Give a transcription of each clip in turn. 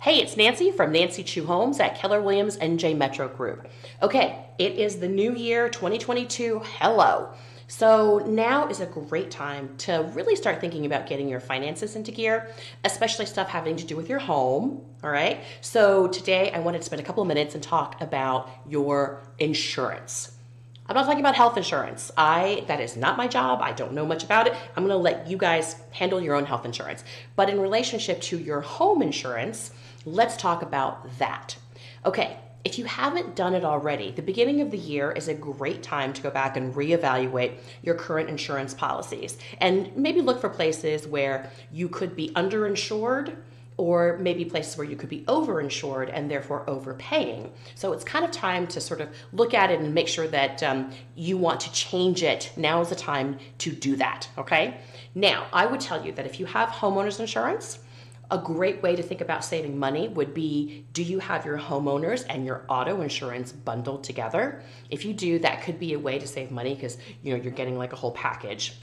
Hey, it's Nancy from Nancy Chu Homes at Keller Williams NJ Metro Group. Okay, it is the new year 2022. Hello. So now is a great time to really start thinking about getting your finances into gear, especially stuff having to do with your home. All right. So today I wanted to spend a couple of minutes and talk about your insurance. I'm not talking about health insurance. That is not my job. I don't know much about it. I'm going to let you guys handle your own health insurance. But in relationship to your home insurance, let's talk about that. Okay, if you haven't done it already, the beginning of the year is a great time to go back and reevaluate your current insurance policies and maybe look for places where you could be underinsured, or maybe places where you could be overinsured and therefore overpaying. So it's kind of time to sort of look at it and make sure that you want to change it. Now is the time to do that, okay? Now, I would tell you that if you have homeowners insurance, a great way to think about saving money would be, do you have your homeowners and your auto insurance bundled together? If you do, that could be a way to save money because you're getting like a whole package.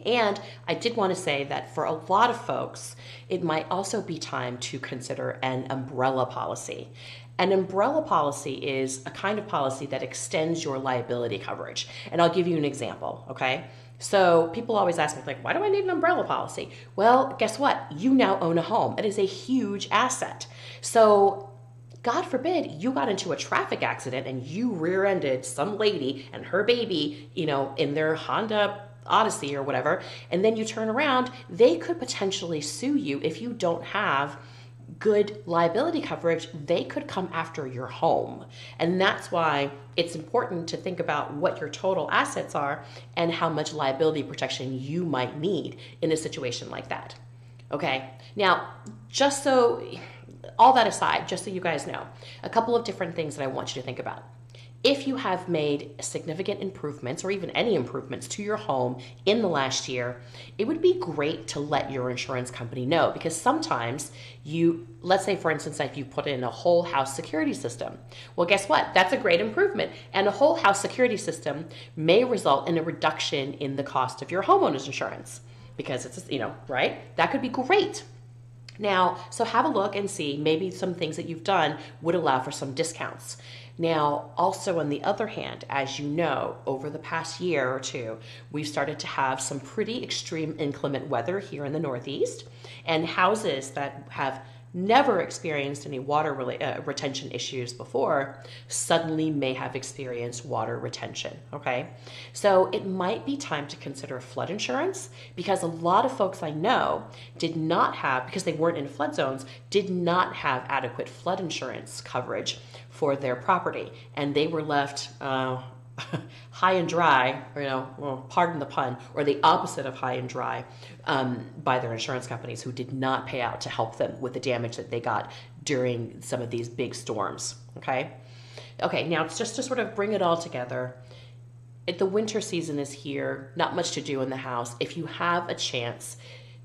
And I did want to say that for a lot of folks, it might also be time to consider an umbrella policy. An umbrella policy is a kind of policy that extends your liability coverage. And I'll give you an example, okay? So people always ask me, like, why do I need an umbrella policy? Well, guess what? You now own a home. It is a huge asset. So God forbid you got into a traffic accident and you rear-ended some lady and her baby, in their Honda Odyssey or whatever, and then you turn around, they could potentially sue you if you don't have good liability coverage. They could come after your home. And that's why it's important to think about what your total assets are and how much liability protection you might need in a situation like that. Okay, now, all that aside, just so you guys know, a couple of different things that I want you to think about. If you have made significant improvements or even any improvements to your home in the last year, it would be great to let your insurance company know, because sometimes let's say for instance, if you put in a whole house security system, well, guess what? That's a great improvement. And a whole house security system may result in a reduction in the cost of your homeowner's insurance because it's, right? That could be great. Now, so have a look and see, maybe some things that you've done would allow for some discounts. Now, also on the other hand, as you know, over the past year or two, we've started to have some pretty extreme inclement weather here in the Northeast, and houses that have never experienced any water retention issues before suddenly may have experienced water retention, okay? So it might be time to consider flood insurance, because a lot of folks I know did not have, because they weren't in flood zones, did not have adequate flood insurance coverage for their property, and they were left high and dry, or pardon the pun, or the opposite of high and dry, by their insurance companies, who did not pay out to help them with the damage that they got during some of these big storms, okay? Okay, now it's just to sort of bring it all together. The winter season is here, not much to do in the house. If you have a chance,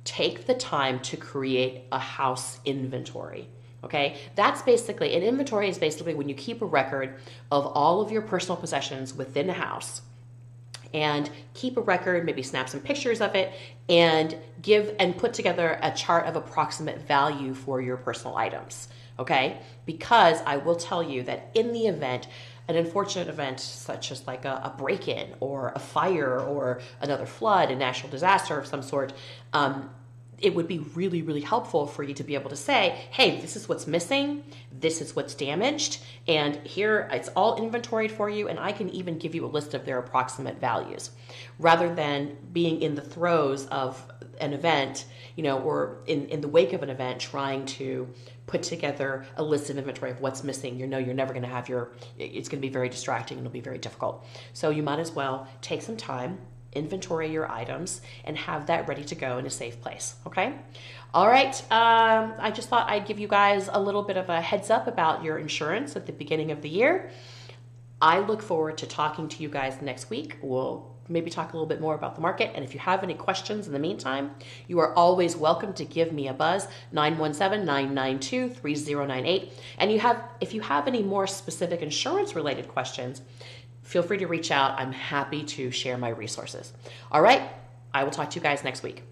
take the time to create a house inventory. Okay, that's basically, an inventory is basically when you keep a record of all of your personal possessions within a house, and keep a record, maybe snap some pictures of it, and put together a chart of approximate value for your personal items. Okay, because I will tell you that in the event, an unfortunate event such as like a break-in or a fire or another flood, a natural disaster of some sort, it would be really, really helpful for you to be able to say, hey, this is what's missing, this is what's damaged, and here it's all inventoried for you, and I can even give you a list of their approximate values, rather than being in the throes of an event, or in the wake of an event, trying to put together a list of inventory of what's missing. You're never going to have it's going to be very distracting and it'll be very difficult. So you might as well take some time, inventory your items, and have that ready to go in a safe place, okay? All right, I just thought I'd give you guys a little bit of a heads up about your insurance at the beginning of the year. I look forward to talking to you guys next week. We'll maybe talk a little bit more about the market, and if you have any questions in the meantime, you are always welcome to give me a buzz, 917-992-3098. And if you have any more specific insurance-related questions, feel free to reach out. I'm happy to share my resources. All right, I will talk to you guys next week.